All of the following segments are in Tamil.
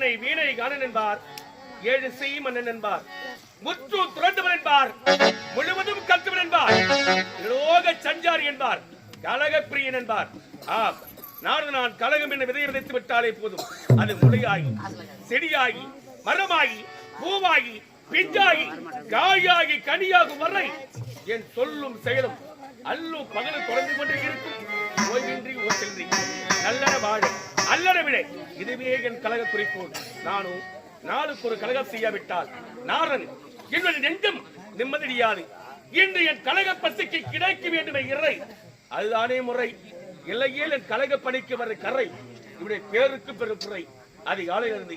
என்னை வீணை காணன் என்பார், ஏழு செய் மன்னன் என்பார், முற்று துறந்தவன் என்பார், முழுவதும் கற்றவன் என்பார், லோக சஞ்சாரி என்பார், கலகப்பிரியன் என்பார். ஆம், நான் கலகம் என்ன விதையை விதைத்து விட்டாலே போதும், அது முளையாகி செடியாகி மரமாகி பூவாகி பிஞ்சாகி காயாகி கனியாகும் வரை என் சொல்லும் செயலும் அல்லும் பகலும் தொடர்ந்து கொண்டே இருக்கும். ஓய்வின்றி ஓசென்றி நல்லன வாழ அல்லன விட, இதுவே என் கழக குறிக்கோள். நானும் நாளுக்கு ஒரு கழகம் செய்யாவிட்டால் நாரன் என்னுடைய நெஞ்சம் நிம்மதியாது. இன்று என் கழக பசிக்கு கிடைக்க வேண்டுமே இறை, அதுதானே முறை. இல்லையே என் கழக பணிக்கு வர கரை இவருடைய பேருக்கு பெரும் குறை. அதிகாலையிலிருந்து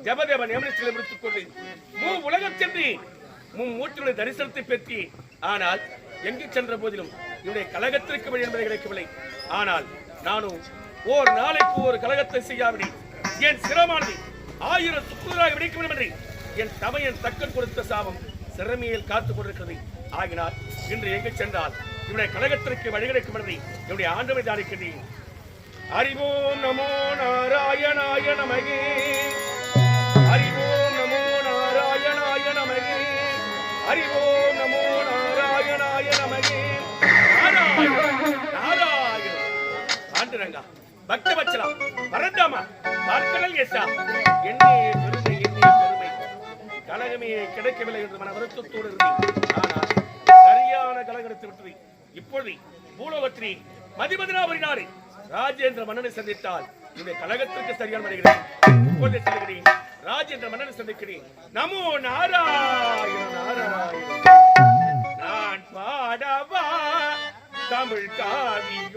ஜபதேவ நியமனத்தில் முடித்துக் கொண்டு உலகம் சென்று மூச்சுடைய தரிசனத்தை பெற்றி, ஆனால் எங்கு சென்ற போதிலும் இவருடைய கழகத்திற்கு வழி என்பதை கிடைக்கவில்லை. ஆனால் நானும் ஓர் நாளைக்கு ஒரு கழகத்தை செய்யாவிடி என் சிரமானது 1000 சுக்குநூறாக வெடிக்க வேண்டும் என்று என் தமையன் தக்கன் கொடுத்த சாபம் சிறமையில் காத்துக் கொண்டிருக்கிறது. ஆகினால் இன்று எங்கு சென்றால் இவருடைய கழகத்திற்கு வழி கிடைக்கும் என்பதை என்னுடைய ஆண்டவை தானிக்கின்றேன். அறிவோம் நமோ நாராயணாய நமகே, அறிவோம் நமோ நாராயணாய நமகே, அறிவோம் நமோ நாராயணாய நமகே. ஆண்டுரங்கா பக்தவச்சலா பரந்தாமா பார்க்கடல் ஏசா, என்னே பெருமை என்னே பெருமை. கலகமே கிடைக்கவில்லை என்று மன வருத்தத்தோடு இருந்தேன். ஆனால் சரியான கலகம் எடுத்து விட்டது. இப்பொழுது பூலோகத்திலே மதிமதினாபுரி நாடு ராஜேந்திர மன்னனை சந்தித்தால் இந்த கழகத்திற்கு சரியான வருகிறேன். இப்பொழுது செல்கிறேன், ராஜேந்திர மன்னனை சந்திக்கிறேன். நமோ நாராயண நாராயண. நான் பாடவா தமிழ் காவியம்.